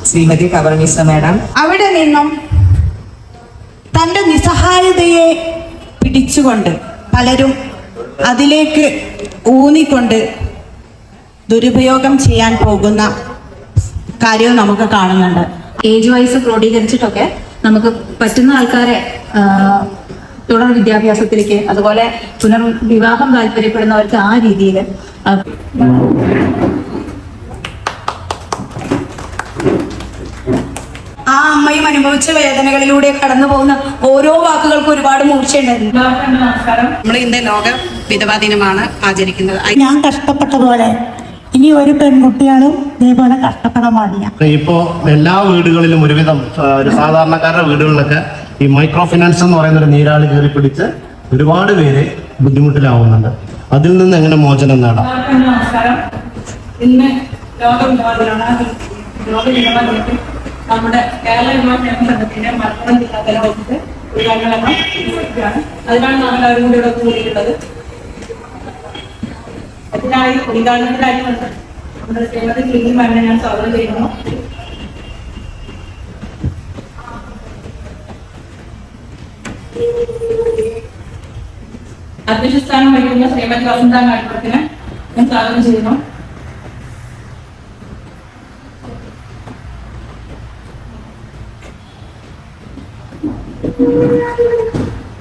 Shrimati കവർണിസ madam. അവിടെ നിന്നും തൻ്റെ നിസ്സഹായതയെ പിടിച്ചുകൊണ്ട് പലരും അതിലേക്ക് ഊന്നിക്കൊണ്ട് ദുരുപയോഗം ചെയ്യാൻ പോകുന്ന കാര്യവും നമുക്ക് കാണുന്നുണ്ട്. ഏജ് വൈസ് ക്രോഡീകരിച്ചിട്ടൊക്കെ നമുക്ക് പറ്റുന്ന ആൾക്കാരെ തുടർ വിദ്യാഭ്യാസത്തിലേക്ക്, അതുപോലെ പുനർവിവാഹം താല്പര്യപ്പെടുന്നവർക്ക് ആ രീതിയിൽ ആ അമ്മയും അനുഭവിച്ച വേദനകളിലൂടെ കടന്നു പോകുന്ന ഓരോ വാക്കുകൾക്കും ഒരുപാട് മൂർച്ചയുണ്ടായിരുന്നു. നമസ്കാരം. നമ്മൾ ഇന്ന് ലോക വിധവാ ദിനമാണ് ആചരിക്കുന്നത്. ഞാൻ കഷ്ടപ്പെട്ട പോലെ ഇനി ഒരു പെൺകുട്ടികളും ഇതേപോലെ കഷ്ടപ്പെടാൻ പാടില്ല. ഇപ്പോ എല്ലാ വീടുകളിലും ഒരുവിധം ഒരു സാധാരണക്കാരുടെ വീടുകളിലൊക്കെ ഈ മൈക്രോ ഫിനാൻസ് എന്ന് പറയുന്ന ഒരു നീരാളി കയറി പിടിച്ച് ഒരുപാട് പേര് ബുദ്ധിമുട്ടിലാവുന്നുണ്ട്. അതിൽ നിന്ന് എങ്ങനെ മോചനം നേടാം? നമസ്കാരം. ഇന്ന് ലോക വിധവാ ദിനമാണ്. ലോക വിധവാ ദിനത്തിൽ നമ്മുടെ കേരള വിധവാ സംഘത്തിന്റെ മലപ്പുറം ജില്ലാ തലത്തിൽ ഉദ്ഘാടനം നിർവഹിക്കുകയാണ്. അതിനാണ് നമ്മളെല്ലാവരും കൂടി ഇവിടെ കൂടിയിട്ടുള്ളത്. അതിനായി ഉദ്ഘാടനത്തിനായി നമ്മുടെ ശ്രീമതി ലില്ലി മാമിനെ ഞാൻ സ്വാഗതം ചെയ്യുന്നു. അധ്യക്ഷ സ്ഥാനം വഹിക്കുന്ന ശ്രീമതി വസന്ത മാഡത്തിനെ ഞാൻ സ്വാഗതം ചെയ്യുന്നു.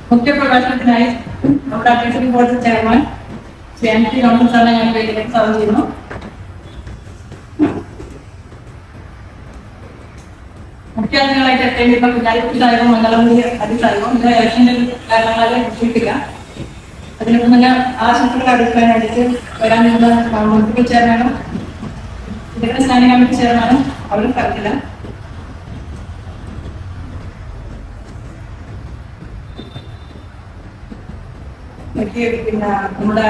മുഖ്യ പ്രഭാഷണത്തിനായി നമ്മുടെ advisory board chairman Shri M T Johnson സാറിനെ ഞാൻ വേദിയിലേക്ക് സ്വാഗതം ചെയ്യുന്നു. മുഖ്യ അതിഥികളായിട്ട് എത്തേണ്ടിയുള്ള കുഞ്ഞാലിക്കുട്ടി സാഹിബും മംഗളമുടി അതിസാഹിബും ഇന്ന് ഇലക്ഷന്റെ കാരണങ്ങളെ വിജയിപ്പിക്കുക. അതിന് മുന്നേ ആശംസകൾ അടുക്കാനായിട്ട് വരാൻ നിന്ന മുനിസിപ്പൽ ചെയർമാനും ഇതിന്റെ സ്റ്റാൻഡിംഗ് കമ്മിറ്റി ചെയർമാനും അവരും പറഞ്ഞില്ല. പിന്നെ നമ്മുടെ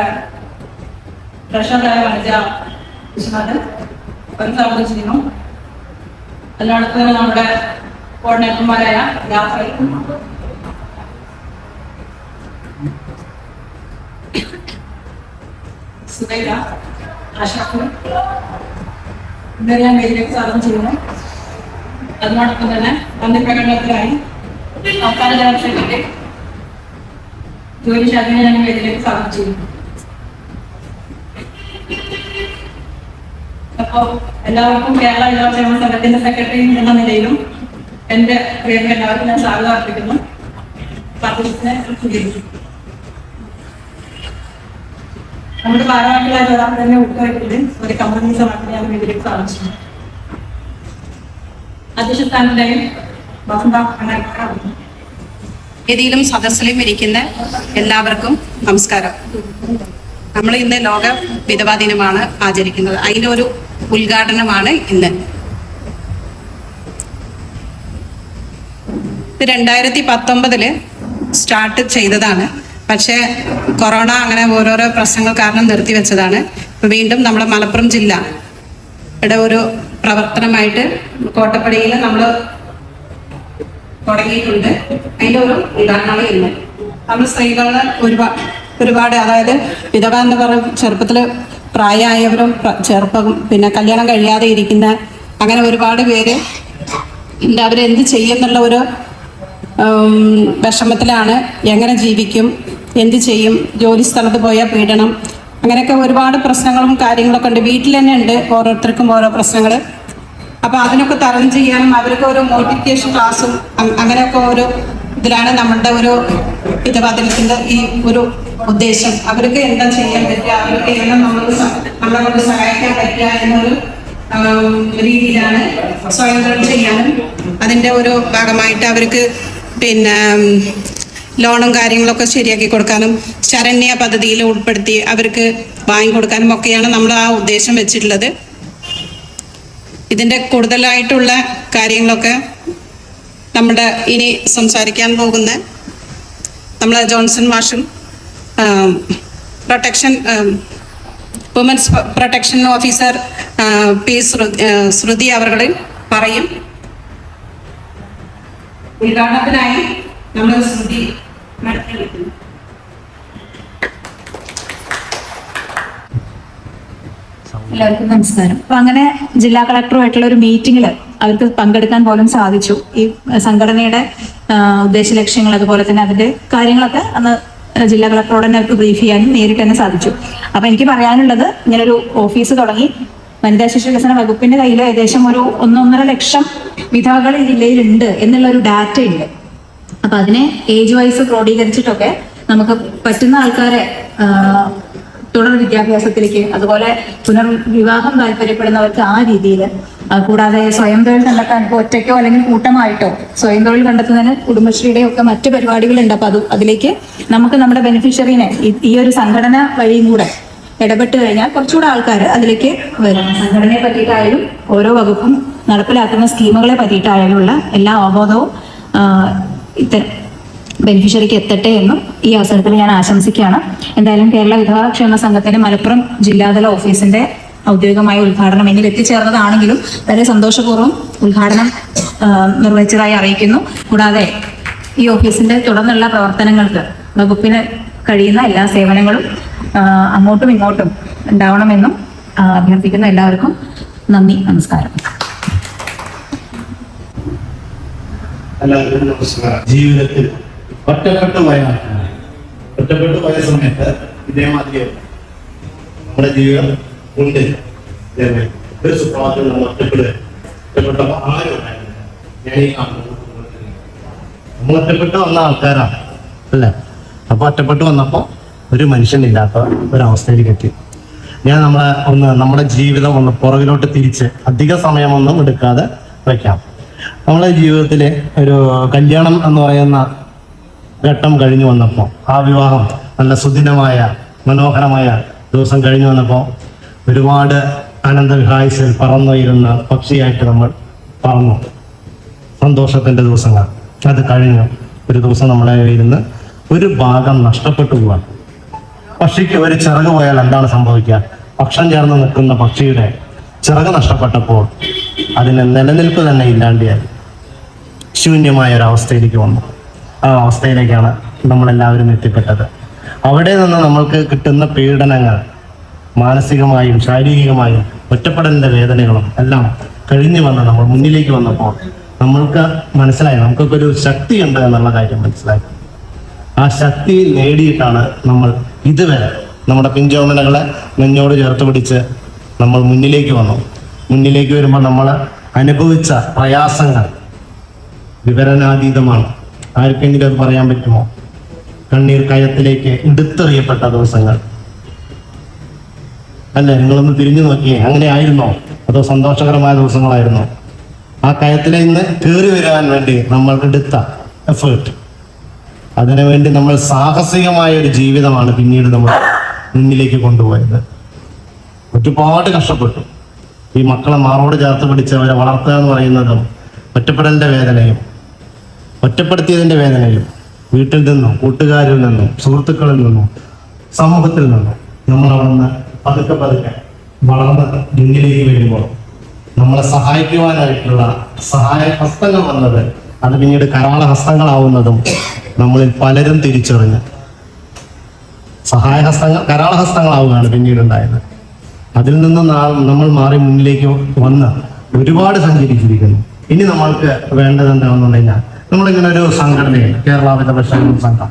ട്രഷററായ വനജ വിശ്വനാഥൻ ഒരു സ്വാഗതം ചെയ്യുന്നു. അതിനടുത്ത് തന്നെ നമ്മുടെ കോർഡിനേറ്റർമാരായ ജാഫർ, സുബൈദ, അഷ്റഫ് എന്നിവരെ ഞാൻ വേദിയിലേക്ക് സ്വാഗതം ചെയ്യുന്നു. അതിനോടൊപ്പം തന്നെ നന്ദി പ്രകടനത്തിനായി സംസ്ഥാന ജനറൽ സെക്രട്ടറി ജോലി ഷാദിനെ ഞാൻ വേദിയിലേക്ക് സ്വാഗതം ചെയ്യുന്നു. അപ്പോ എല്ലാവർക്കും കേരള വിദ്യാഭ്യാസ സംഘത്തിന്റെ സെക്രട്ടറി എന്ന നിലയിലും എന്റെ പ്രിയപ്പെട്ട എല്ലാവർക്കും ഞാൻ സ്വാഗതം അർപ്പിക്കുന്നു. നമ്മുടെ ഭാരവാഹികളായ ഒരാൾ തന്നെ ഉൾപ്പെടുത്തി ഒരു കമ്മ്യൂണിസ്റ്റ് സമാജത്തിന് ഞാൻ വേദിയിലേക്ക് സ്വാഗതം ചെയ്യുന്നു. അധ്യക്ഷ സ്ഥാനത്തിനായി വസന്ത വേദിയിലും സദസ്സിലും ഇരിക്കുന്ന എല്ലാവർക്കും നമസ്കാരം. നമ്മൾ ഇന്ന് ലോക വിധവാ ദിനമാണ് ആചരിക്കുന്നത്. അതിൻ്റെ ഒരു ഉദ്ഘാടനമാണ് ഇന്ന്. ഇത് 2019 സ്റ്റാർട്ട് ചെയ്തതാണ്. പക്ഷേ കൊറോണ അങ്ങനെ ഓരോരോ പ്രശ്നങ്ങൾ കാരണം നിർത്തിവെച്ചതാണ്. വീണ്ടും നമ്മുടെ മലപ്പുറം ജില്ലയുടെ ഒരു പ്രവർത്തനമായിട്ട് കോട്ടപ്പടിയിൽ നമ്മൾ തുടങ്ങിയിട്ടുണ്ട്. അതിൻ്റെ ഒരു ഉദാഹരണമാണ് ഇന്ന്. നമ്മൾ സ്ത്രീകളെ ഒരുപാട് അതായത് വിധവ എന്ന് പറയും ചെറുപ്പത്തിൽ പ്രായമായവരും ചെറുപ്പം പിന്നെ കല്യാണം കഴിയാതെ ഇരിക്കുന്ന അങ്ങനെ ഒരുപാട് പേര് അവരെന്ത് ചെയ്യുന്നുള്ള ഒരു വിഷമത്തിലാണ്. എങ്ങനെ ജീവിക്കും, എന്ത് ചെയ്യും, ജോലി സ്ഥലത്ത് പോയാൽ പീഡനം, അങ്ങനെയൊക്കെ ഒരുപാട് പ്രശ്നങ്ങളും കാര്യങ്ങളൊക്കെ ഉണ്ട്. വീട്ടിൽ തന്നെ ഉണ്ട് ഓരോരുത്തർക്കും ഓരോ പ്രശ്നങ്ങൾ. അപ്പോൾ അതിനൊക്കെ തരണം ചെയ്യാനും അവർക്ക് ഒരു മോട്ടിവേഷൻ ക്ലാസ്സും അങ്ങനെയൊക്കെ ഒരു ഇതിലാണ് നമ്മളുടെ ഒരു വിധവാ ദിനത്തിൻ്റെ ഈ ഒരു ഉദ്ദേശം. അവർക്ക് എന്താ ചെയ്യാൻ പറ്റുക, അവർക്ക് എല്ലാം നമ്മളെ കൊണ്ട് സഹായിക്കാൻ പറ്റുക എന്നൊരു രീതിയിലാണ് സ്വയം തൊഴിൽ ചെയ്യാനും അതിൻ്റെ ഒരു ഭാഗമായിട്ട് അവർക്ക് പിന്നെ ലോണും കാര്യങ്ങളൊക്കെ ശരിയാക്കി കൊടുക്കാനും ശരണ്യ പദ്ധതിയിൽ ഉൾപ്പെടുത്തി അവർക്ക് വാങ്ങിക്കൊടുക്കാനും ഒക്കെയാണ് നമ്മൾ ആ ഉദ്ദേശം വെച്ചിട്ടുള്ളത്. ഇതിൻ്റെ കൂടുതലായിട്ടുള്ള കാര്യങ്ങളൊക്കെ നമ്മുടെ ഇനി സംസാരിക്കാൻ പോകുന്ന നമ്മളെ ജോൺസൺ മാഷും women's protection officer P Shruti അവരുടെ പറയും. ഉദ്ഘാടനത്തിനായി നമ്മൾ ശ്രുതി നടത്തിയിരിക്കുന്നു. എല്ലാവർക്കും നമസ്കാരം. അപ്പൊ അങ്ങനെ ജില്ലാ കളക്ടറുമായിട്ടുള്ള ഒരു മീറ്റിംഗിൽ അവർക്ക് പങ്കെടുക്കാൻ പോലും സാധിച്ചു. ഈ സംഘടനയുടെ ഉദ്ദേശ ലക്ഷ്യങ്ങൾ അതുപോലെ തന്നെ അതിന്റെ കാര്യങ്ങളൊക്കെ അന്ന് ജില്ലാ കളക്ടറോട് തന്നെ അവർക്ക് ബ്രീഫ് ചെയ്യാനും നേരിട്ട് തന്നെ സാധിച്ചു. അപ്പൊ എനിക്ക് പറയാനുള്ളത്, ഇങ്ങനൊരു ഓഫീസ് തുടങ്ങി വനിതാ ശിശു വികസന വകുപ്പിന്റെ കയ്യിൽ ഏകദേശം ഒരു 1.5 ലക്ഷം വിധവകൾ ഈ ജില്ലയിലുണ്ട് എന്നുള്ള ഒരു ഡാറ്റ ഉണ്ട്. അപ്പൊ അതിനെ ഏജ് വൈസ് ക്രോഡീകരിച്ചിട്ടൊക്കെ നമുക്ക് പറ്റുന്ന ആൾക്കാരെ തുടർ വിദ്യാഭ്യാസത്തിലേക്ക്, അതുപോലെ പുനർവിവാഹം താല്പര്യപ്പെടുന്നവർക്ക് ആ രീതിയിൽ, കൂടാതെ സ്വയം തൊഴിൽ കണ്ടെത്താൻ ഇപ്പോൾ ഒറ്റയ്ക്കോ അല്ലെങ്കിൽ കൂട്ടമായിട്ടോ സ്വയം തൊഴിൽ കണ്ടെത്തുന്നതിന് കുടുംബശ്രീയുടെയും ഒക്കെ മറ്റ് പരിപാടികളുണ്ട്. അപ്പൊ അതിലേക്ക് നമുക്ക് നമ്മുടെ ബെനിഫിഷ്യറീനെ ഈ ഒരു സംഘടന വഴിയും കൂടെ ഇടപെട്ട് കഴിഞ്ഞാൽ കുറച്ചുകൂടെ ആൾക്കാർ അതിലേക്ക് വരും. സംഘടനയെ പറ്റിയിട്ടായാലും ഓരോ വകുപ്പും നടപ്പിലാക്കുന്ന സ്കീമുകളെ പറ്റിയിട്ടായാലുള്ള എല്ലാ അവബോധവും ഇത്തരം ബെനിഫിഷ്യറിക്ക് എത്തട്ടെ എന്നും ഈ അവസരത്തിൽ ഞാൻ ആശംസിക്കുകയാണ്. എന്തായാലും കേരള വിധവാ ക്ഷേമ സംഘത്തിന്റെ മലപ്പുറം ജില്ലാതല ഓഫീസിന്റെ ഔദ്യോഗികമായ ഉദ്ഘാടനം എന്നിൽ എത്തിച്ചേർന്നതാണെങ്കിലും വളരെ സന്തോഷപൂർവ്വം ഉദ്ഘാടനം നിർവഹിച്ചതായി അറിയിക്കുന്നു. കൂടാതെ ഈ ഓഫീസിന്റെ തുടർന്നുള്ള പ്രവർത്തനങ്ങൾക്ക് വകുപ്പിന് കഴിയുന്ന എല്ലാ സേവനങ്ങളും അങ്ങോട്ടും ഇങ്ങോട്ടും ഉണ്ടാവണമെന്നും അഭ്യർത്ഥിക്കുന്ന എല്ലാവർക്കും നന്ദി, നമസ്കാരം. എല്ലാവർക്കും നമസ്കാരം. ജീവിതത്തിൽ ഒറ്റപ്പെട്ടു പോയ സമയത്ത് ഇതേമാതിരി നമ്മുടെ ജീവിതം ഉണ്ട്. ഒരു സുപ്രഭാതത്തിൽ നമ്മൾ ഒറ്റപ്പെട്ടപ്പോൾ ആരും ഉണ്ടായിരുന്നില്ല. ഞാൻ ഈ കാണുന്നത് നമ്മൾ ഒറ്റപ്പെട്ട് വന്ന ആൾക്കാരാണ് അല്ലേ? അപ്പൊ ഒറ്റപ്പെട്ട് വന്നപ്പോ ഒരു മനുഷ്യനില്ലാത്ത ഒരവസ്ഥയിലേക്ക് എത്തി. ഞാൻ നമ്മുടെ ജീവിതം ഒന്ന് പുറകിലോട്ട് തിരിച്ച് അധിക സമയമൊന്നും എടുക്കാതെ വയ്ക്കാം. നമ്മളെ ജീവിതത്തിലെ ഒരു കല്യാണം എന്ന് പറയുന്ന ഘട്ടം കഴിഞ്ഞു വന്നപ്പോൾ, ആ വിവാഹം നല്ല സുദിനമായ മനോഹരമായ ദിവസം കഴിഞ്ഞു വന്നപ്പോൾ ഒരുപാട് അനന്തവിഹായസിൽ പറന്നുയരുന്ന പക്ഷിയായിട്ട് നമ്മൾ പറന്നു. സന്തോഷത്തിന്റെ ദിവസങ്ങൾ അത് കഴിഞ്ഞു. ഒരു ദിവസം നമ്മളെ ഇരുന്ന് ഒരു ഭാഗം നഷ്ടപ്പെട്ടു പോവാൻ. പക്ഷിക്ക് ഒരു ചിറക് പോയാൽ എന്താണ് സംഭവിക്കുക? പക്ഷം ചേർന്ന് നിൽക്കുന്ന പക്ഷിയുടെ ചിറക് നഷ്ടപ്പെട്ടപ്പോൾ അതിന് നിലനിൽപ്പ് തന്നെ ഇല്ലാണ്ടായി, ശൂന്യമായ ഒരു അവസ്ഥയിലേക്ക് വന്നു. ആ അവസ്ഥയിലേക്കാണ് നമ്മളെല്ലാവരും എത്തിപ്പെട്ടത്. അവിടെ നിന്ന് നമ്മൾക്ക് കിട്ടുന്ന പീഡനങ്ങൾ, മാനസികമായും ശാരീരികമായും ഒറ്റപ്പെടലിന്റെ വേദനകളും എല്ലാം കഴിഞ്ഞു വന്ന് നമ്മൾ മുന്നിലേക്ക് വന്നപ്പോൾ നമ്മൾക്ക് മനസ്സിലായി, നമുക്കൊക്കെ ഒരു ശക്തിയുണ്ട് എന്നുള്ള കാര്യം മനസ്സിലായി. ആ ശക്തി നേടിയിട്ടാണ് നമ്മൾ ഇതുവരെ നമ്മുടെ പിഞ്ചോമനകളെ നെഞ്ഞോട് ചേർത്ത് പിടിച്ച് നമ്മൾ മുന്നിലേക്ക് വന്നു. മുന്നിലേക്ക് വരുമ്പോൾ നമ്മൾ അനുഭവിച്ച പ്രയാസങ്ങൾ വിവരണാതീതമാണ്. ആർക്കെങ്കിലും അത് പറയാൻ പറ്റുമോ? കണ്ണീർ കയത്തിലേക്ക് എടുത്തെറിയപ്പെട്ട ദിവസങ്ങൾ അല്ലേ? നിങ്ങളൊന്ന് തിരിഞ്ഞു നോക്കിയേ, അങ്ങനെ ആയിരുന്നോ? അതോ സന്തോഷകരമായ ദിവസങ്ങളായിരുന്നോ? ആ കയത്തിലേക്ക് നിന്ന് കയറി വരാൻ വേണ്ടി നമ്മൾ എടുത്ത എഫേർട്ട്, അതിനുവേണ്ടി നമ്മൾ സാഹസികമായ ഒരു ജീവിതമാണ് പിന്നീട് നമ്മൾ മുന്നിലേക്ക് കൊണ്ടുപോയത്. ഒരുപാട് കഷ്ടപ്പെട്ടു. ഈ മക്കളെ മാറോട് ചേർത്ത് പിടിച്ച് അവരെ വളർത്തുക എന്ന് പറയുന്നതും ഒറ്റപ്പെടലിന്റെ വേദനയും ഒറ്റപ്പെടുത്തിയതിന്റെ വേദനയും വീട്ടിൽ നിന്നും കൂട്ടുകാരിൽ നിന്നും സുഹൃത്തുക്കളിൽ നിന്നും സമൂഹത്തിൽ നിന്നും നമ്മൾ അവിടുന്ന് പതുക്കെ വളർന്ന് മുന്നിലേക്ക് വരുമ്പോൾ നമ്മളെ സഹായിക്കുവാനായിട്ടുള്ള സഹായ ഹസ്തങ്ങൾ വന്നത് അത് പിന്നീട് കരാള ഹസ്തങ്ങളാവുന്നതും നമ്മളിൽ പലരും തിരിച്ചറിഞ്ഞ് സഹായഹസ്തങ്ങൾ കരാളഹസ്തങ്ങളാവുകയാണ് പിന്നീട് ഉണ്ടായത്. അതിൽ നിന്ന് നമ്മൾ മാറി മുന്നിലേക്ക് വന്ന് ഒരുപാട് സഞ്ചരിച്ചിരിക്കുന്നു. ഇനി നമ്മൾക്ക് വേണ്ടത് എന്താണെന്ന് കഴിഞ്ഞാൽ, നമ്മളിങ്ങനെ ഒരു സംഘടനയുണ്ട്, കേരള വിധവ ക്ഷേമ സംഘം.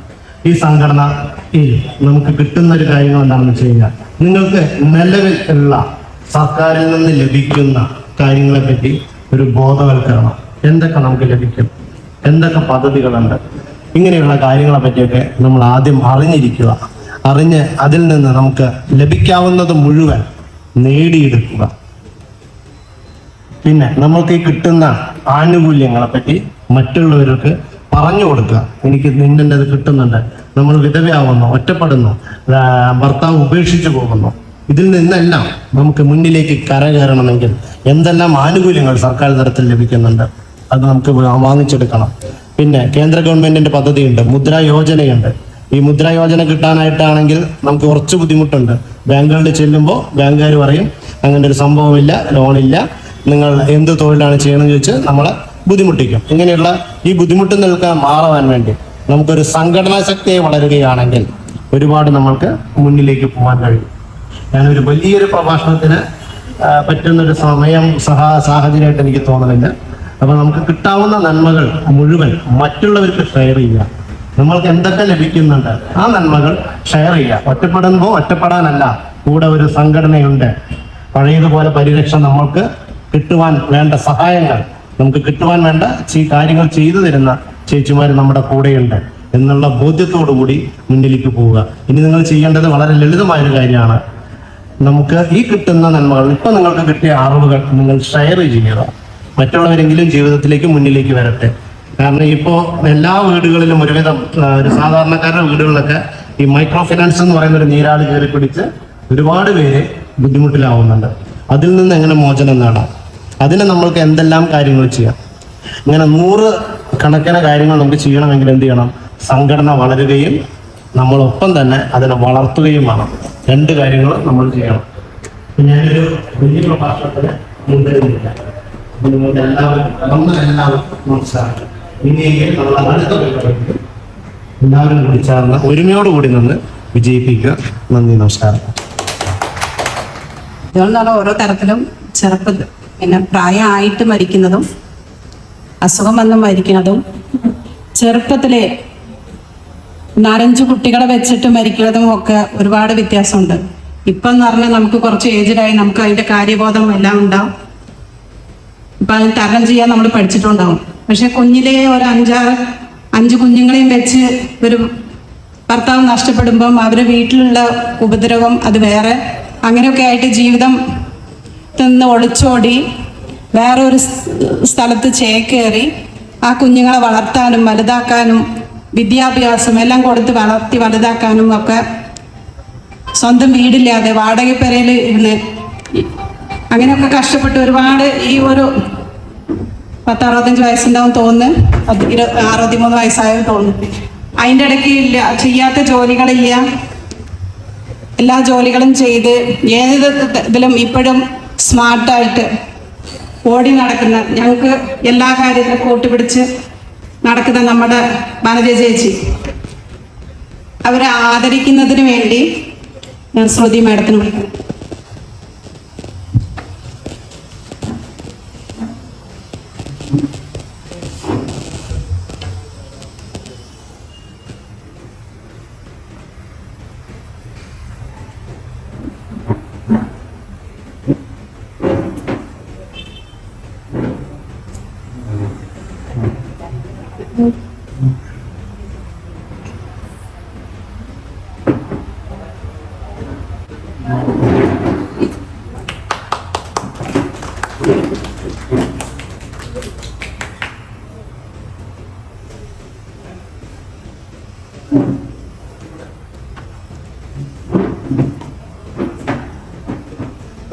ഈ സംഘടനയിൽ നമുക്ക് കിട്ടുന്ന ഒരു കാര്യങ്ങൾ എന്താണെന്ന് വെച്ച് കഴിഞ്ഞാൽ, നിങ്ങൾക്ക് നിലവിൽ ഉള്ള സർക്കാരിൽ നിന്ന് ലഭിക്കുന്ന കാര്യങ്ങളെ പറ്റി ഒരു ബോധവൽക്കരണം, എന്തൊക്കെ നമുക്ക് ലഭിക്കും, എന്തൊക്കെ പദ്ധതികളുണ്ട്, ഇങ്ങനെയുള്ള കാര്യങ്ങളെ പറ്റിയൊക്കെ നമ്മൾ ആദ്യം അറിഞ്ഞിരിക്കുക. അറിഞ്ഞ് അതിൽ നിന്ന് നമുക്ക് ലഭിക്കാവുന്നത് മുഴുവൻ നേടിയെടുക്കുക. പിന്നെ നമ്മൾക്ക് ഈ കിട്ടുന്ന ആനുകൂല്യങ്ങളെ പറ്റി മറ്റുള്ളവർക്ക് പറഞ്ഞു കൊടുക്കുക. എനിക്ക് നിന്റെ അത് കിട്ടുന്നുണ്ട്, നമ്മൾ വിധവയാവുന്നു, ഒറ്റപ്പെടുന്നു, ഭർത്താവ് ഉപേക്ഷിച്ചു പോകുന്നു, ഇതിൽ നിന്നെല്ലാം നമുക്ക് മുന്നിലേക്ക് കരകയറണമെങ്കിൽ എന്തെല്ലാം ആനുകൂല്യങ്ങൾ സർക്കാർ തലത്തിൽ ലഭിക്കുന്നുണ്ട് അത് നമുക്ക് വാങ്ങിച്ചെടുക്കണം. പിന്നെ കേന്ദ്ര ഗവൺമെന്റിന്റെ പദ്ധതിയുണ്ട്, മുദ്രാ യോജനയുണ്ട്. ഈ മുദ്രാ യോജന കിട്ടാനായിട്ടാണെങ്കിൽ നമുക്ക് കുറച്ച് ബുദ്ധിമുട്ടുണ്ട്. ബാങ്കുകളിൽ ചെല്ലുമ്പോൾ ബാങ്കുകാർ പറയും അങ്ങനെ ഒരു സംഭവമില്ല, ലോണില്ല, നിങ്ങൾ എന്ത് തൊഴിലാണ് ചെയ്യണമെന്ന് ചോദിച്ച് നമ്മളെ ബുദ്ധിമുട്ടിക്കും. ഇങ്ങനെയുള്ള ഈ ബുദ്ധിമുട്ട് നിൽക്കാൻ മാറാൻ വേണ്ടി നമുക്കൊരു സംഘടനാ ശക്തിയെ വളരുകയാണെങ്കിൽ ഒരുപാട് നമ്മൾക്ക് മുന്നിലേക്ക് പോകാൻ കഴിയും. ഞാനൊരു വലിയൊരു പ്രഭാഷണത്തിന് പറ്റുന്നൊരു സാഹചര്യമായിട്ട് എനിക്ക് തോന്നുന്നില്ല. അപ്പൊ നമുക്ക് കിട്ടാവുന്ന നന്മകൾ മുഴുവൻ മറ്റുള്ളവർക്ക് ഷെയർ ചെയ്യുക. നമ്മൾക്ക് എന്തൊക്കെ ലഭിക്കുന്നുണ്ട് ആ നന്മകൾ ഷെയർ ചെയ്യുക. ഒറ്റപ്പെടുമ്പോൾ ഒറ്റപ്പെടാനല്ല, കൂടെ ഒരു സംഘടനയുണ്ട്. പഴയതുപോലെ പരിരക്ഷ നമ്മൾക്ക് കിട്ടുവാൻ വേണ്ട സഹായങ്ങൾ, നമുക്ക് കിട്ടുവാൻ വേണ്ട കാര്യങ്ങൾ ചെയ്തു തരുന്ന ചേച്ചിമാർ നമ്മുടെ കൂടെയുണ്ട് എന്നുള്ള ബോധ്യത്തോടു കൂടി മുന്നിലേക്ക് പോവുക. ഇനി നിങ്ങൾ ചെയ്യേണ്ടത് വളരെ ലളിതമായൊരു കാര്യമാണ്. നമുക്ക് ഈ കിട്ടുന്ന നന്മകൾ, ഇപ്പൊ നിങ്ങൾക്ക് കിട്ടിയ അറിവുകൾ നിങ്ങൾ ഷെയർ ചെയ്യുക. മറ്റുള്ളവരെങ്കിലും ജീവിതത്തിലേക്ക് മുന്നിലേക്ക് വരട്ടെ. കാരണം ഇപ്പോൾ എല്ലാ വീടുകളിലും ഒരുവിധം ഒരു സാധാരണക്കാരുടെ വീടുകളിലൊക്കെ ഈ മൈക്രോ ഫിനാൻസ് എന്ന് പറയുന്ന ഒരു നീരാളി കയറി പിടിച്ച് ഒരുപാട് പേര് ബുദ്ധിമുട്ടിലാവുന്നുണ്ട്. അതിൽ നിന്ന് എങ്ങനെ മോചനം നേടാം? അതിന് നമ്മൾക്ക് എന്തെല്ലാം കാര്യങ്ങൾ ചെയ്യാം? ഇങ്ങനെ 100 കണക്കിന് കാര്യങ്ങൾ നമുക്ക് ചെയ്യണമെങ്കിൽ എന്ത് ചെയ്യണം? സംഘടന വളരുകയും നമ്മളൊപ്പം തന്നെ അതിനെ വളർത്തുകയും വേണം. 2 കാര്യങ്ങൾ നമ്മൾ ചെയ്യണം. ഞാനൊരു വലിയ പ്രഭാഷണത്തിന് മുൻകരുന്നില്ല. നിങ്ങൾക്ക് എല്ലാവർക്കും നമസ്കാരം. ഇനിയെങ്കിൽ നമ്മൾ അടുത്ത എല്ലാവരും കൂടി ചേർന്ന് ഒരുമയോടുകൂടി നിന്ന് വിജയിപ്പിക്കുക. നന്ദി, നമസ്കാരം. ഇതുകൊണ്ടാണ് ഓരോ തരത്തിലും ചെറുപ്പത്തിൽ പിന്നെ പ്രായമായിട്ട് മരിക്കുന്നതും അസുഖം വന്ന് മരിക്കുന്നതും ചെറുപ്പത്തിലെ 4-5 കുട്ടികളെ വെച്ചിട്ട് മരിക്കുന്നതും ഒക്കെ ഒരുപാട് വ്യത്യാസമുണ്ട്. ഇപ്പം എന്ന് പറഞ്ഞാൽ നമുക്ക് കുറച്ച് ഏജിലായി, നമുക്ക് അതിൻ്റെ കാര്യബോധം എല്ലാം ഉണ്ടാവും. ഇപ്പം അതിന് തരണം ചെയ്യാൻ നമ്മൾ പഠിച്ചിട്ടുണ്ടാവും. പക്ഷെ കുഞ്ഞിലെ ഒരു 5 കുഞ്ഞുങ്ങളെയും വെച്ച് ഒരു ഭർത്താവ് നഷ്ടപ്പെടുമ്പം അവരുടെ വീട്ടിലുള്ള ഉപദ്രവം അത് വേറെ, അങ്ങനെയൊക്കെ ആയിട്ട് ജീവിതം നിന്ന് ഒളിച്ചോടി വേറെ ഒരു സ്ഥലത്ത് ചേക്കേറി ആ കുഞ്ഞുങ്ങളെ വളർത്താനും വലുതാക്കാനും വിദ്യാഭ്യാസം എല്ലാം കൊടുത്ത് വളർത്തി വലുതാക്കാനും ഒക്കെ സ്വന്തം വീടില്ലാതെ വാടകപ്പുരയിൽ ഇരുന്ന് അങ്ങനെയൊക്കെ കഷ്ടപ്പെട്ട് ഒരുപാട് ഈ ഒരു 10-65 വയസ്സുണ്ടാവും തോന്നുന്നു, 26-13 വയസ്സായെന്ന് തോന്നുന്നു. അതിൻ്റെ ഇടയ്ക്ക് ഇല്ല ചെയ്യാത്ത ജോലികളില്ല, എല്ലാ ജോലികളും ചെയ്ത് ഏത് ഇതിലും ഇപ്പോഴും സ്മാർട്ടായിട്ട് ഓടി നടക്കുന്ന, ഞങ്ങൾക്ക് എല്ലാ കാര്യത്തിലും കൂട്ടുപിടിച്ച് നടക്കുന്ന നമ്മുടെ വനജ ചേച്ചി, അവരെ ആദരിക്കുന്നതിന് വേണ്ടി ഞാൻ ശ്രുതി മാഡത്തിന് വിളിക്കുന്നു.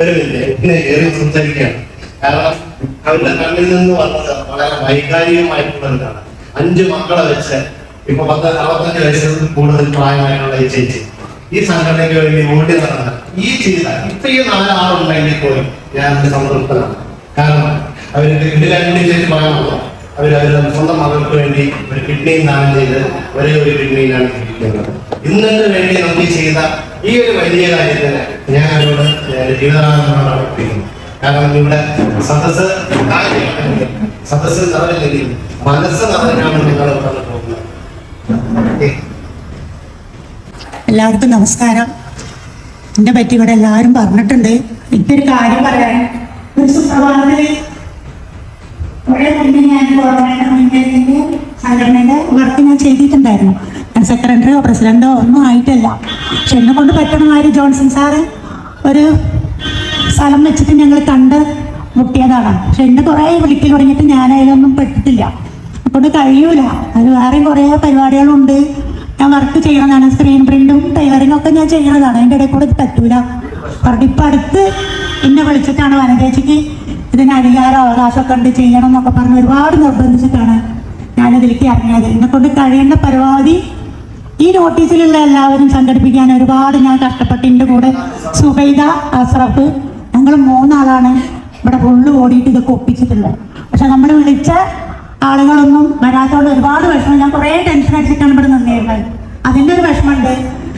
ഒരു മിനിറ്റ് ഏറി സംസാരിക്കുകയാണ്. കാരണം അവരുടെ കണ്ണിൽ നിന്ന് വന്നത് വളരെ വൈകാരികമായിട്ടുള്ളതാണ്. 5 മക്കളെ വെച്ച് ഇപ്പൊ 65 വയസ്സിൽ കൂടുതൽ പ്രായമായിട്ടുള്ള ഈ ചേച്ചി ഈ സംഘടനയ്ക്ക് വേണ്ടി ഓടി നടന്ന ഈ ചെയ്ത ഇത്രയും 4 ആളുണ്ടെങ്കിൽ പോലും ഞാൻ സംതൃപ്തനാണ്. കാരണം അവരുടെ വീടുകാരുടെ ചേച്ചി പറയാമല്ലോ, അവരുടെ സ്വന്തം മകൾക്ക് വേണ്ടി ഒരു കിഡ്നിയും ദാനം ചെയ്ത് ഒരേ ഒരു കിഡ്നിയിലാണ് ജീവിക്കുന്നത്. ഇന്നത്തെ വേണ്ടി നമുക്ക് ചെയ്ത ഈ ഒരു വലിയ കാര്യത്തിന് ഞാൻ അവരോട് ജീവിതകാലങ്ങളോട് അർപ്പിക്കുന്നു. കാരണം ഇവിടെ സദസ്സ് നിറഞ്ഞില്ലെങ്കിൽ മനസ്സ് നിറഞ്ഞാണ് നിങ്ങൾ പറഞ്ഞു പോകുന്നത്. എല്ലാവർക്കും നമസ്കാരം. എന്നെ പറ്റി ഇവിടെ എല്ലാവരും പറഞ്ഞിട്ടുണ്ട്. എനിക്കൊരു കാര്യം പറയാൻ, ഒരു സുപ്രഭാതത്തില് കുറെ മുന്നേ ഞാൻ കൊറോണയുടെ മുന്നേ സംഘടനയുടെ വർക്ക് ഞാൻ ചെയ്തിട്ടുണ്ടായിരുന്നു. ഞാൻ സെക്രട്ടറിയോ പ്രസിഡന്റോ ഒന്നും ആയിട്ടല്ല. പക്ഷെ എന്നെ കൊണ്ട് പറ്റണമാതിരി ജോൺസൺ സാറ് ഒരു സ്ഥലം വെച്ചിട്ട് ഞങ്ങൾ കണ്ട് മുട്ടിയതാണ്. പക്ഷെ എന്നെ കുറേ വിളിക്കൽ തുടങ്ങിയിട്ട് ഞാൻ അതിലൊന്നും പെട്ടിട്ടില്ല. അതുകൊണ്ട് കഴിയൂല. അത് വേറെയും കുറേ പരിപാടികളുണ്ട്. ഞാൻ വർക്ക് ചെയ്യണതാണ്, സ്ക്രീൻ പ്രിന്റും ടൈലറിങ്ങും ഒക്കെ ഞാൻ ചെയ്യണതാണ്. അതിൻ്റെ ഇടയിൽ കൂടെ പറ്റൂല പറഞ്ഞിട്ട് ഇപ്പം അടുത്ത് എന്നെ വിളിച്ചിട്ടാണ് വനജേച്ചിക്ക് ഇതിന് അധികാരം അവകാശമൊക്കെ ഉണ്ട് ചെയ്യണം എന്നൊക്കെ പറഞ്ഞ് ഒരുപാട് നിർബന്ധിച്ചിട്ടാണ് ഞാനിതിലേക്ക് ഇറങ്ങിയത്. എന്നെ കൊണ്ട് കഴിയേണ്ട പരമാവധി ഈ നോട്ടീസിലുള്ള എല്ലാവരും സംഘടിപ്പിക്കാൻ ഒരുപാട് ഞാൻ കഷ്ടപ്പെട്ടതിൻ്റെ കൂടെ സുബൈദ, അസ്രഫ്, ഞങ്ങൾ 3 ആളാണ് ഇവിടെ ഫുള്ള് ഓടിയിട്ട് ഇതൊക്കെ ഒപ്പിച്ചിട്ടുള്ളത്. പക്ഷെ നമ്മൾ വിളിച്ച ആളുകളൊന്നും വരാത്തതുകൊണ്ട് ഒരുപാട് വിഷമം. ഞാൻ കുറേ ടെൻഷൻ അടിച്ചിട്ടാണ് ഇവിടെ നിന്നിരുന്നത്. അതിൻ്റെ ഒരു വിഷമമുണ്ട്.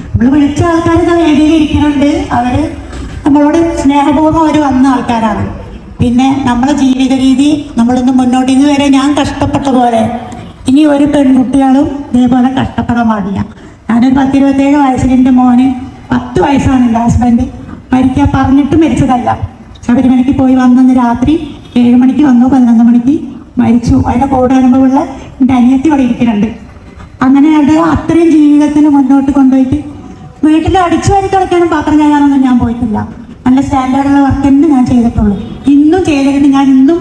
നമ്മൾ വിളിച്ച ആൾക്കാർ വേദിയിൽ ഇരിക്കുന്നുണ്ട്, അവർ നമ്മളോട് സ്നേഹപൂർവ്വം അവർ വന്ന ആൾക്കാരാണ്. പിന്നെ നമ്മളെ ജീവിത രീതി നമ്മളൊന്ന് മുന്നോട്ട് ഇതുവരെ ഞാൻ കഷ്ടപ്പെട്ട പോലെ ഇനി ഒരു പെൺകുട്ടികളും ഇതേപോലെ കഷ്ടപ്പെടാൻ പാടില്ല. ഞാനൊരു 10-27 വയസ്സിൽ എൻ്റെ മോന് 10 വയസ്സാണ് എൻ്റെ ഹസ്ബൻഡ് മരിക്കാൻ പറഞ്ഞിട്ട് മരിച്ചതല്ല. ശബരിമലയ്ക്ക് പോയി വന്നെന്ന് രാത്രി 7 മണിക്ക് വന്നു, 11 മണിക്ക് മരിച്ചു. അതിൻ്റെ കൂടെ അനുഭവമുള്ള എൻ്റെ അനിയത്തി ഇവിടെ ഇരിക്കുന്നുണ്ട്. അങ്ങനെ അത് അത്രയും ജീവിതത്തിന് മുന്നോട്ട് കൊണ്ടുപോയിട്ട് വീട്ടിൽ അടിച്ചു വാരി കളിക്കാനും പാത്രം ചെയ്യാനൊന്നും ഞാൻ പോയിട്ടില്ല. നല്ല സ്റ്റാൻഡേർഡുള്ള വർക്ക് തന്നെ ഞാൻ ചെയ്തിട്ടുള്ളൂ. ഇന്നും ചെയ്തിട്ടുണ്ട്. ഞാൻ ഇന്നും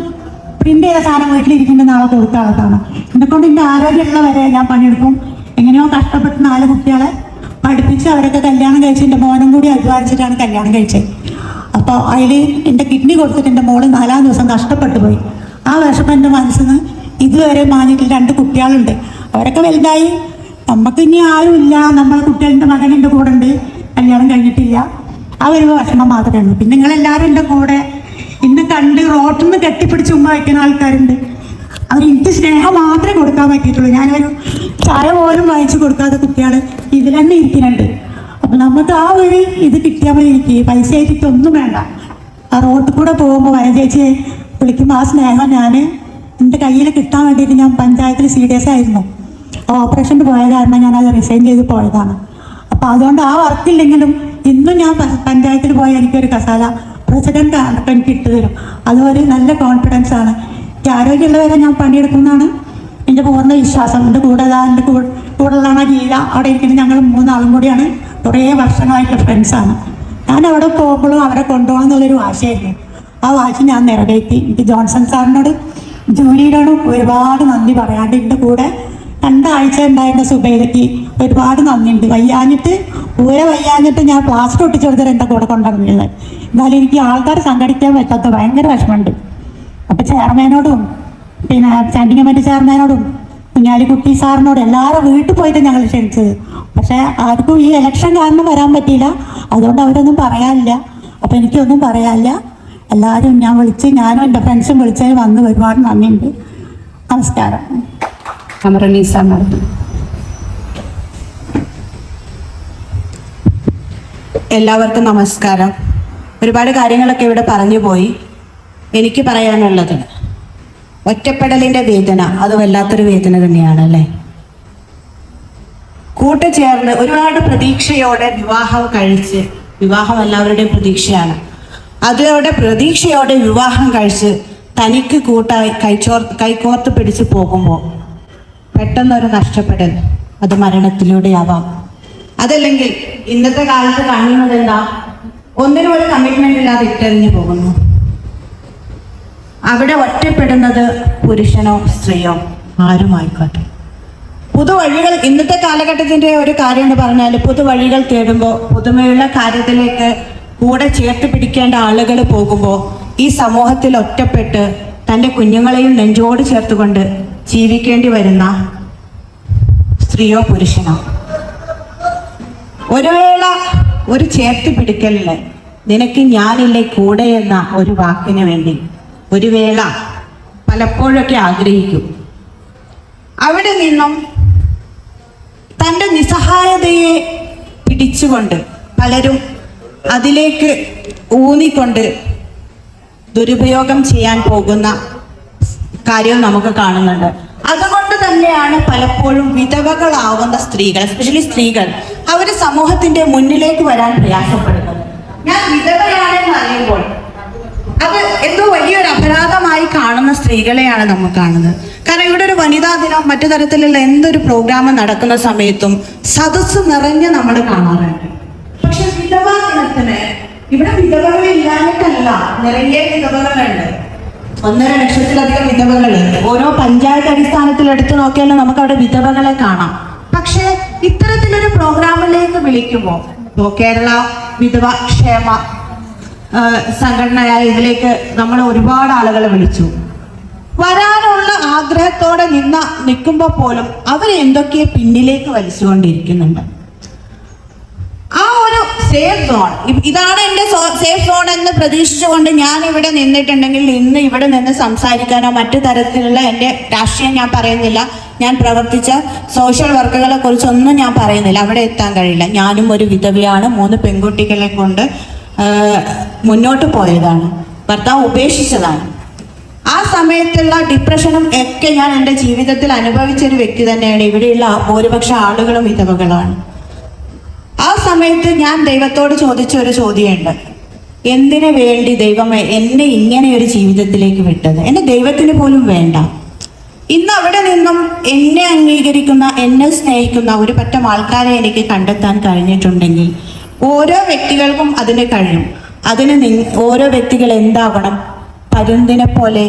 പ്രിന്റ് ചെയ്ത സാധനം വീട്ടിലിരിക്കേണ്ട നാളെ കൊടുത്ത ആളാണ്. എന്നെക്കൊണ്ട് എൻ്റെ ആരോഗ്യമുള്ള വരെ ഞാൻ പണിയെടുക്കും. എങ്ങനെയോ കഷ്ടപ്പെട്ട് 4 കുട്ടികളെ പഠിപ്പിച്ച് അവരൊക്കെ കല്യാണം കഴിച്ച് എൻ്റെ മോനും കൂടി അധ്വാനിച്ചിട്ടാണ് കല്യാണം കഴിച്ചത്. അപ്പോൾ അതിൽ എൻ്റെ കിഡ്നി കൊടുത്തിട്ട് എൻ്റെ മോള് 4-ാം ദിവസം കഷ്ടപ്പെട്ടു പോയി. ആ വിഷമം എൻ്റെ മനസ്സിൽ നിന്ന് ഇതുവരെ മാനിയിട്ട് 2 കുട്ടികളുണ്ട്. അവരൊക്കെ വലുതായി. നമുക്ക് ഇനി ആരുമില്ല. നമ്മളെ കുട്ടികളുടെ മകൻ എൻ്റെ കൂടെ ഉണ്ട്, കല്യാണം കഴിഞ്ഞിട്ടില്ല. ആ ഒരു വിഷമം മാത്രമേ ഉള്ളൂ. പിന്നെ നിങ്ങളെല്ലാവരും എൻ്റെ കൂടെ ഇന്ന് കണ്ട് റോട്ടിൽ നിന്ന് കെട്ടിപ്പിടിച്ച് ഉമ്മ വയ്ക്കുന്ന ആൾക്കാരുണ്ട്. അവർ എനിക്ക് സ്നേഹം മാത്രമേ കൊടുക്കാൻ പറ്റിയിട്ടുള്ളൂ. ഞാനൊരു ചായ പോലും വാങ്ങിച്ചു കൊടുക്കാത്ത കുട്ടികൾ ഇതിൽ തന്നെ ഇരിക്കുന്നുണ്ട്. അപ്പം നമുക്ക് ആ ഒരു ഇത് കിട്ടിയാൽ മതി. എനിക്ക് പൈസ ആയിട്ട് ഒന്നും വേണ്ട. ആ റോട്ടിൽ കൂടെ പോകുമ്പോൾ വയചേച്ചിയെ വിളിക്കുമ്പോൾ ആ സ്നേഹം ഞാൻ എൻ്റെ കയ്യിൽ കിട്ടാൻ വേണ്ടിയിട്ട് ഞാൻ പഞ്ചായത്തിൽ CDS ആയിരുന്നു. ഓപ്പറേഷന് പോയ കാരണം ഞാനത് റിസൈൻ ചെയ്ത് പോയതാണ്. അപ്പോൾ അതുകൊണ്ട് ആ വർക്കില്ലെങ്കിലും ഇന്നും ഞാൻ പഞ്ചായത്തിൽ പോയി എനിക്കൊരു കസാല പ്രസിഡന്റ് എനിക്ക് ഇട്ട് തരും. അതൊരു നല്ല കോൺഫിഡൻസ് ആണ്. എനിക്ക് ആരോഗ്യമുള്ളവരെ ഞാൻ പണിയെടുക്കുന്നതാണ് എൻ്റെ പൂർണ്ണ വിശ്വാസം. എൻ്റെ കൂടെ എൻ്റെ കൂടുതലാണ് ഗീത അവിടെ ഇരിക്കുന്നത്. ഞങ്ങൾ 3 ആളും കൂടിയാണ് കുറേ വർഷങ്ങളായിട്ടുള്ള ഫ്രണ്ട്സാണ്. ഞാൻ അവിടെ പോകുമ്പോഴും അവരെ കൊണ്ടുപോകണം എന്നുള്ളൊരു വാശിയായിരുന്നു. ആ വാശി ഞാൻ നിറവേറ്റി. എനിക്ക് ജോൺസൺ സാറിനോട് ജൂലിയോടും ഒരുപാട് നന്ദി പറയാണ്ട് എൻ്റെ കൂടെ 2 ആഴ്ച ഉണ്ടായിരുന്ന സുബൈദയ്ക്ക് ഒരുപാട് നന്ദിയുണ്ട്. വയ്യാഞ്ഞിട്ട് ഞാൻ പ്ലാസ്റ്റർ ഒട്ടിച്ചു കൊടുത്തിട്ട് എൻ്റെ കൂടെ കൊണ്ടുവരുന്നത്. എന്നാലും എനിക്ക് ആൾക്കാർ സംഘടിക്കാൻ പറ്റാത്ത ഭയങ്കര വിഷമമുണ്ട്. അപ്പം ചെയർമാനോടും പിന്നെ സ്റ്റാൻഡിംഗ് കമ്മിറ്റി ചെയർമാനോടും കുഞ്ഞാലിക്കുട്ടി സാറിനോടും എല്ലാവരും വീട്ടിൽ പോയിട്ട് ഞങ്ങൾ ക്ഷണിച്ചത്. പക്ഷേ ആർക്കും ഈ ഇലക്ഷൻ കാരണം വരാൻ പറ്റിയില്ല. അതുകൊണ്ട് അവരൊന്നും പറയാനില്ല. അപ്പം എനിക്കൊന്നും പറയാനില്ല. എല്ലാവരും ഞാനും എൻ്റെ ഫ്രണ്ട്സും വിളിച്ചതിന് വന്ന് ഒരുപാട് നന്ദിയുണ്ട്. നമസ്കാരം. അമറനീസ മാഡം. എല്ലാവർക്കും നമസ്കാരം. ഒരുപാട് കാര്യങ്ങളൊക്കെ ഇവിടെ പറഞ്ഞു പോയി. എനിക്ക് പറയാനുള്ളത് ഒറ്റപ്പെടലിൻ്റെ വേദന അത് വല്ലാത്തൊരു വേദന തന്നെയാണ് അല്ലേ. കൂട്ടുചേർന്ന് ഒരുപാട് പ്രതീക്ഷയോടെ വിവാഹം കഴിച്ച്, വിവാഹം എല്ലാവരുടെയും പ്രതീക്ഷയാണ്, അതോടെ പ്രതീക്ഷയോടെ വിവാഹം കഴിച്ച് തനിക്ക് കൂട്ടായി കൈകോർത്ത് പിടിച്ച് പോകുമ്പോൾ പെട്ടെന്നൊരു നഷ്ടപ്പെടൽ, അത് മരണത്തിലൂടെയാവാം. അതല്ലെങ്കിൽ ഇന്നത്തെ കാലത്ത് കാണുന്നത് എന്താ, ഒന്നിനും ഒരു കമ്മിറ്റ്മെന്റ് ഇല്ലാതെ ഇട്ടെറിഞ്ഞു പോകുന്നു. അവിടെ ഒറ്റപ്പെടുന്നത് പുരുഷനോ സ്ത്രീയോ ആരുമായിക്കോട്ടെ. പുതുവഴികൾ, ഇന്നത്തെ കാലഘട്ടത്തിന്റെ ഒരു കാര്യം എന്ന് പറഞ്ഞാൽ പുതുവഴികൾ തേടുമ്പോൾ പുതുമയുള്ള കാര്യത്തിലേക്ക് കൂടെ ചേർത്ത് പിടിക്കേണ്ട ആളുകൾ പോകുമ്പോൾ ഈ സമൂഹത്തിൽ ഒറ്റപ്പെട്ട് തൻ്റെ കുഞ്ഞുങ്ങളെയും നെഞ്ചോട് ചേർത്തുകൊണ്ട് ജീവിക്കേണ്ടി വരുന്ന സ്ത്രീയോ പുരുഷനോ. ഒരു വേള ഒരു ചേർത്ത് പിടിക്കലിന് നിനക്ക് ഞാനില്ലേ കൂടെ എന്ന ഒരു വാക്കിന് വേണ്ടി ഒരു വേള പലപ്പോഴൊക്കെ ആഗ്രഹിക്കും. അവിടെ നിന്നും തൻ്റെ നിസ്സഹായതയെ പിടിച്ചുകൊണ്ട് പലരും അതിലേക്ക് ഊന്നിക്കൊണ്ട് ദുരുപയോഗം ചെയ്യാൻ പോകുന്ന കാര്യം നമുക്ക് കാണുന്നുണ്ട്. അതുകൊണ്ട് തന്നെയാണ് പലപ്പോഴും വിധവകളാവുന്ന സ്ത്രീകൾ, എസ്പെഷ്യലി സ്ത്രീകൾ, അവർ സമൂഹത്തിന്റെ മുന്നിലേക്ക് വരാൻ പ്രയാസപ്പെടുന്നത്. ഞാൻ വിധവയാണെന്ന് അറിയുമ്പോൾ അത് എന്തോ വലിയൊരു അപരാധമായി കാണുന്ന സ്ത്രീകളെയാണ് നമ്മൾ കാണുന്നത്. കാരണം ഇവിടെ ഒരു വനിതാ ദിനം മറ്റു തരത്തിലുള്ള എന്തൊരു പ്രോഗ്രാം നടക്കുന്ന സമയത്തും സദസ്സ് നിറഞ്ഞ് നമ്മൾ കാണാറുണ്ട്. പക്ഷെ വിധവാ ദിനത്തിന് ഇവിടെ വിധവകളില്ലാഞ്ഞിട്ടല്ല, നിറയെ വിധവകളുണ്ട്. 1.5 ലക്ഷത്തിലധികം വിധവകൾ ഓരോ പഞ്ചായത്ത് അടിസ്ഥാനത്തിൽ എടുത്തു നോക്കിയാലും നമുക്ക് അവിടെ വിധവകളെ കാണാം. പക്ഷെ ഇത്തരത്തിലൊരു പ്രോഗ്രാമിലേക്ക് വിളിക്കുമ്പോൾ കേരള വിധവ ക്ഷേമ സംഘടനയായ ഇതിലേക്ക് നമ്മൾ ഒരുപാട് ആളുകളെ വിളിച്ചു. വരാനുള്ള ആഗ്രഹത്തോടെ നിൽക്കുമ്പോൾ പോലും അവരെ എന്തൊക്കെ പിന്നിലേക്ക് വലിച്ചുകൊണ്ടിരിക്കുന്നുണ്ട്. ആ ഒരു സേഫ് സോൺ, ഇതാണ് എൻ്റെ സേഫ് സോൺ എന്ന് പ്രതീക്ഷിച്ചുകൊണ്ട് ഞാൻ ഇവിടെ നിന്നിട്ടുണ്ടെങ്കിൽ ഇന്ന് ഇവിടെ നിന്ന് സംസാരിക്കാനോ മറ്റു തരത്തിലുള്ള എൻ്റെ രാഷ്ട്രീയം ഞാൻ പറയുന്നില്ല, ഞാൻ പ്രവർത്തിച്ച സോഷ്യൽ വർക്കുകളെ കുറിച്ചൊന്നും ഞാൻ പറയുന്നില്ല, അവിടെ എത്താൻ കഴിയില്ല. ഞാനും ഒരു വിധവയാണ്, 3 പെൺകുട്ടികളെ കൊണ്ട് മുന്നോട്ട് പോയതാണ്, ഭർത്താവ് ഉപേക്ഷിച്ചതാണ്. ആ സമയത്തുള്ള ഡിപ്രഷനും ഒക്കെ ഞാൻ എൻ്റെ ജീവിതത്തിൽ അനുഭവിച്ചൊരു വ്യക്തി തന്നെയാണ്. ഇവിടെയുള്ള ഭൂരിപക്ഷ ആളുകളും വിധവകളാണ്. ആ സമയത്ത് ഞാൻ ദൈവത്തോട് ചോദിച്ച ഒരു ചോദ്യമുണ്ട്, എന്തിനു വേണ്ടി ദൈവമേ എന്നെ ഇങ്ങനെ ഒരു ജീവിതത്തിലേക്ക് വിട്ടത്? എന്നെ ദൈവത്തിന് പോലും വേണ്ട. ഇന്ന് അവിടെ നിന്നും എന്നെ അംഗീകരിക്കുന്ന, എന്നെ സ്നേഹിക്കുന്ന ഒരു പറ്റം ആൾക്കാരെ എനിക്ക് കണ്ടെത്താൻ കഴിഞ്ഞിട്ടുണ്ടെങ്കിൽ ഓരോ വ്യക്തികൾക്കും അതിന് കഴിയും. അതിന് ഓരോ വ്യക്തികൾ എന്താവണം? പരുന്തിനെ പോലെ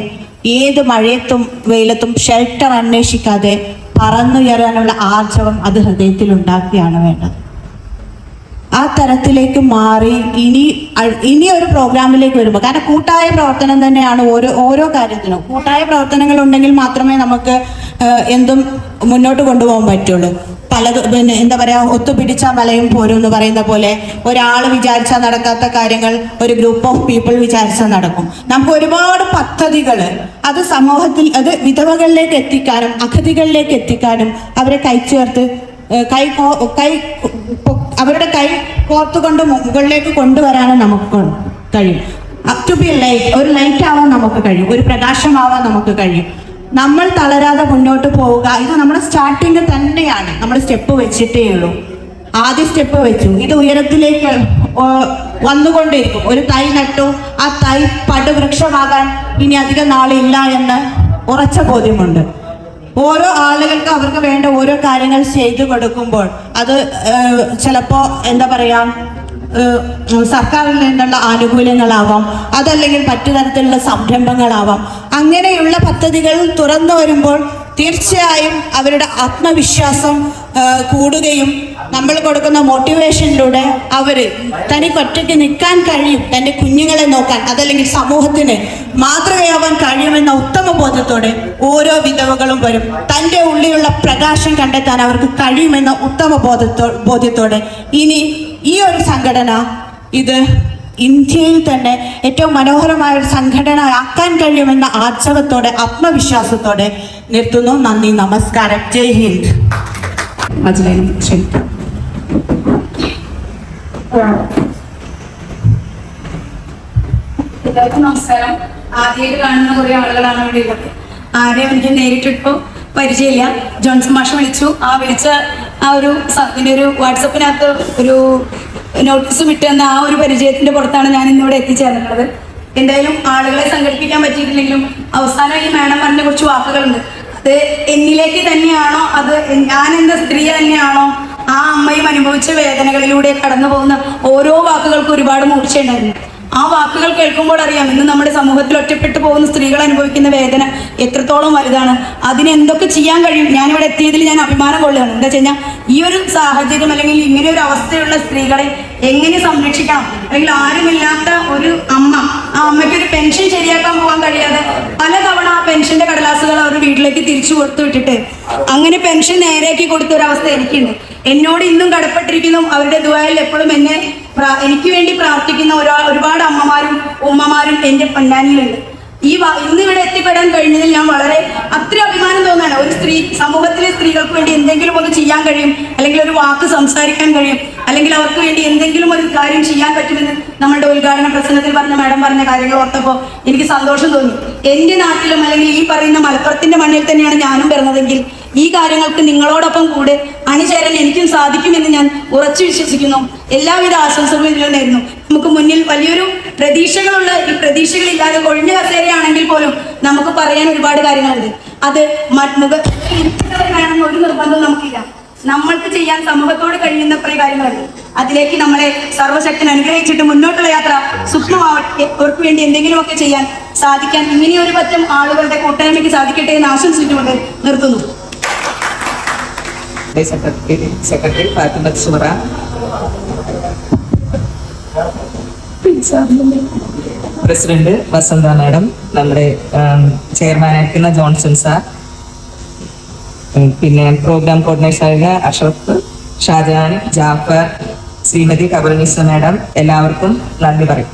ഏത് മഴയത്തും വെയിലത്തും ഷെൽട്ടർ അന്വേഷിക്കാതെ പറന്നുയരാനുള്ള ആർജവം അത് ഹൃദയത്തിൽ ഉണ്ടാക്കുകയാണ് വേണ്ടത്. ആ തരത്തിലേക്ക് മാറി ഇനി ഒരു പ്രോഗ്രാമിലേക്ക് വരുമ്പോൾ, കാരണം കൂട്ടായ പ്രവർത്തനം തന്നെയാണ് ഓരോ കാര്യത്തിനും. കൂട്ടായ പ്രവർത്തനങ്ങൾ ഉണ്ടെങ്കിൽ മാത്രമേ നമുക്ക് എന്തും മുന്നോട്ട് കൊണ്ടുപോകാൻ പറ്റുള്ളൂ. പിന്നെ എന്താ പറയുക, ഒത്തുപിടിച്ചാൽ മലയും പോരും എന്ന് പറയുന്ന പോലെ ഒരാൾ വിചാരിച്ചാൽ നടക്കാത്ത കാര്യങ്ങൾ ഒരു ഗ്രൂപ്പ് ഓഫ് പീപ്പിൾ വിചാരിച്ചാൽ നടക്കും. നമുക്ക് ഒരുപാട് പദ്ധതികൾ അത് സമൂഹത്തിൽ, അത് വിധവകളിലേക്ക് എത്തിക്കാനും അഗതികളിലേക്ക് എത്തിക്കാനും അവരെ കൈച്ചേർത്ത് അവരുടെ കൈ കോർത്തുകൊണ്ട് മുകളിലേക്ക് കൊണ്ടുവരാനും നമുക്ക് കഴിയും. അപ് ടു ബി ലൈറ്റ്, ഒരു ലൈറ്റ് ആവാൻ നമുക്ക് കഴിയും, ഒരു പ്രകാശമാവാൻ നമുക്ക് കഴിയും. നമ്മൾ തളരാതെ മുന്നോട്ട് പോവുക. ഇത് നമ്മുടെ സ്റ്റാർട്ടിങ് തന്നെയാണ്. നമ്മൾ സ്റ്റെപ്പ് വെച്ചിട്ടേ ഉള്ളൂ. ആദ്യ സ്റ്റെപ്പ് വെച്ചു, ഇത് ഉയരത്തിലേക്ക് വന്നുകൊണ്ടിരിക്കും. ഒരു തൈ നട്ടു, ആ തൈ പടുവൃക്ഷമാകാൻ ഇനി അധികം നാളില്ല എന്ന് ഉറച്ച ബോധ്യമുണ്ട്. ഓരോ ആളുകൾക്ക് അവർക്ക് വേണ്ട ഓരോ കാര്യങ്ങൾ ചെയ്തു കൊടുക്കുമ്പോൾ അത് ചിലപ്പോൾ എന്താ പറയുക, സർക്കാരിൽ നിന്നുള്ള ആനുകൂല്യങ്ങളാവാം, അതല്ലെങ്കിൽ മറ്റു തരത്തിലുള്ള സംരംഭങ്ങളാവാം. അങ്ങനെയുള്ള പദ്ധതികൾ തുറന്നു വരുമ്പോൾ തീർച്ചയായും അവരുടെ ആത്മവിശ്വാസം കൂടുകയും നമ്മൾ കൊടുക്കുന്ന മോട്ടിവേഷനിലൂടെ അവർ തനിക്കൊറ്റയ്ക്ക് നിൽക്കാൻ കഴിയും, തൻ്റെ കുഞ്ഞുങ്ങളെ നോക്കാൻ, അതല്ലെങ്കിൽ സമൂഹത്തിന് മാതൃകയാവാൻ കഴിയുമെന്ന ഉത്തമ ബോധ്യത്തോടെ ഓരോ വിധവകളും വരും. തൻ്റെ ഉള്ളിലുള്ള പ്രകാശം കണ്ടെത്താൻ അവർക്ക് കഴിയുമെന്ന ഉത്തമ ബോധ്യത്തോടെ ഇനി ഈ ഒരു സംഘടന ഇത് ഇന്ത്യയിൽ തന്നെ ഏറ്റവും മനോഹരമായ ഒരു സംഘടന ആക്കാൻ കഴിയുമെന്ന ആർജവത്തോടെ, ആത്മവിശ്വാസത്തോടെ നിർത്തുന്നു. നന്ദി, നമസ്കാരം, ജയ് ഹിന്ദ്. എല്ലാവർക്കും നമസ്കാരം. ആദ്യമായിട്ട് കാണുന്ന കുറെ ആളുകളാണ് ഇവിടെ ഉള്ളത്. ആരെയും എനിക്ക് നേരിട്ടിട്ടോ പരിചയമില്ല. ജോൺസൺ മാഷ് വിളിച്ചു. വിളിച്ച ഇതിന്റെ ഒരു വാട്സപ്പിനകത്ത് ഒരു നോട്ടീസ് വിട്ടുതന്ന ആ ഒരു പരിചയത്തിന്റെ പുറത്താണ് ഞാൻ ഇന്നിവിടെ എത്തിച്ചേർന്നിട്ടുള്ളത്. എന്തായാലും ആളുകളെ സംഘടിപ്പിക്കാൻ പറ്റിയിട്ടില്ലെങ്കിലും അവസാനം ഈ മാഡം പറഞ്ഞ കുറച്ച് വാക്കുകളുണ്ട്. അത് എന്നിലേക്ക് തന്നെയാണോ, അത് ഞാൻ എന്ന സ്ത്രീ തന്നെയാണോ, ആ അമ്മയും അനുഭവിച്ച വേദനകളിലൂടെ കടന്നു പോകുന്ന ഓരോ വാക്കുകൾക്കും ഒരുപാട് മൂർച്ചയുണ്ടായിരുന്നു. ആ വാക്കുകൾ കേൾക്കുമ്പോൾ അറിയാം ഇന്ന് നമ്മുടെ സമൂഹത്തിൽ ഒറ്റപ്പെട്ടു പോകുന്ന സ്ത്രീകൾ അനുഭവിക്കുന്ന വേദന എത്രത്തോളം വലുതാണ്. അതിന് എന്തൊക്കെ ചെയ്യാൻ കഴിയും. ഞാനിവിടെ എത്തിയതിൽ ഞാൻ അഭിമാനം കൊള്ളുകയാണ്. എന്താ വെച്ച് കഴിഞ്ഞാൽ ഈ ഒരു സാഹചര്യം അല്ലെങ്കിൽ ഇങ്ങനെ ഒരു അവസ്ഥയുള്ള സ്ത്രീകളെ എങ്ങനെ സംരക്ഷിക്കണം, അല്ലെങ്കിൽ ആരുമില്ലാത്ത ഒരു അമ്മ, ആ അമ്മയ്ക്ക് ഒരു പെൻഷൻ ശരിയാക്കാൻ പോകാൻ കഴിയാതെ പലതവണ ആ പെൻഷന്റെ കടലാസുകൾ അവർ വീട്ടിലേക്ക് തിരിച്ചു കൊടുത്തു വിട്ടിട്ട് അങ്ങനെ പെൻഷൻ നേരെയാക്കി കൊടുത്ത ഒരവസ്ഥ എനിക്കുണ്ട്. എന്നോട് ഇന്നും കടപ്പെട്ടിരിക്കുന്നു. അവരുടെ ദുആയിൽ എപ്പോഴും എനിക്ക് വേണ്ടി പ്രാർത്ഥിക്കുന്ന ഒരുപാട് അമ്മമാരും ഉമ്മമാരും എൻ്റെ പൊന്നാനിയിലുണ്ട്. ഇന്ന് ഇവിടെ എത്തിപ്പെടാൻ കഴിഞ്ഞതിൽ ഞാൻ വളരെ അത്ര അഭിമാനം തോന്നുകയാണ്. ഒരു സ്ത്രീ, സമൂഹത്തിലെ സ്ത്രീകൾക്ക് വേണ്ടി എന്തെങ്കിലും ഒന്ന് ചെയ്യാൻ കഴിയും, അല്ലെങ്കിൽ ഒരു വാക്ക് സംസാരിക്കാൻ കഴിയും, അല്ലെങ്കിൽ അവർക്ക് വേണ്ടി എന്തെങ്കിലും ഒരു കാര്യം ചെയ്യാൻ പറ്റുമെന്ന് നമ്മുടെ ഉദ്ഘാടന പ്രസംഗത്തിൽ പറഞ്ഞ മാഡം പറഞ്ഞ കാര്യങ്ങൾ ഓർത്തപ്പോൾ എനിക്ക് സന്തോഷം തോന്നി. എൻ്റെ നാട്ടിലും അല്ലെങ്കിൽ ഈ പറയുന്ന മലപ്പുറത്തിന്റെ മണ്ണിൽ തന്നെയാണ് ഞാനും പിറന്നതെങ്കിൽ ഈ കാര്യങ്ങൾക്ക് നിങ്ങളോടൊപ്പം കൂടെ അണിചേരാൻ എനിക്കും സാധിക്കുമെന്ന് ഞാൻ ഉറച്ചു വിശ്വസിക്കുന്നു. എല്ലാവിധ ആശംസകളും ഇതിൽ നേരുന്നു. നമുക്ക് മുന്നിൽ വലിയൊരു പ്രതീക്ഷകളുള്ള, ഈ പ്രതീക്ഷകളില്ലാതെ ഒഴിഞ്ഞ കസേരയാണെങ്കിൽ പോലും നമുക്ക് പറയാൻ ഒരുപാട് കാര്യങ്ങളുണ്ട്. അത് വേണമെന്ന് ഒരു നിർബന്ധവും നമുക്കില്ല. നമ്മൾക്ക് ചെയ്യാൻ സമൂഹത്തോട് കഴിയുന്ന കുറേ കാര്യങ്ങളുണ്ട്. അതിലേക്ക് നമ്മളെ സർവശക്തൻ അനുഗ്രഹിച്ചിട്ട് മുന്നോട്ടുള്ള യാത്ര സ്വപ്നമാവട്ടെ. അവർക്ക് വേണ്ടി എന്തെങ്കിലുമൊക്കെ ചെയ്യാൻ സാധിക്കാൻ ഇങ്ങനെയൊരു പറ്റം ആളുകളുടെ കൂട്ടായ്മയ്ക്ക് സാധിക്കട്ടെ എന്ന് ആശംസിച്ചുകൊണ്ട് നിർത്തുന്നു. സെക്രട്ടറി ഫാത്തിമത്ത് സുഹറ, പ്രസിഡന്റ് വസന്ത മാഡം, നമ്മുടെ ചെയർമാനായിരിക്കുന്ന ജോൺസൺ സാർ, പിന്നെ പ്രോഗ്രാം കോർഡിനേറ്ററായ അഷ്റഫ്, ഷാജഹാൻ, ജാഫർ, ശ്രീമതി കബർനിസ മാഡം, എല്ലാവർക്കും നന്ദി പറയും.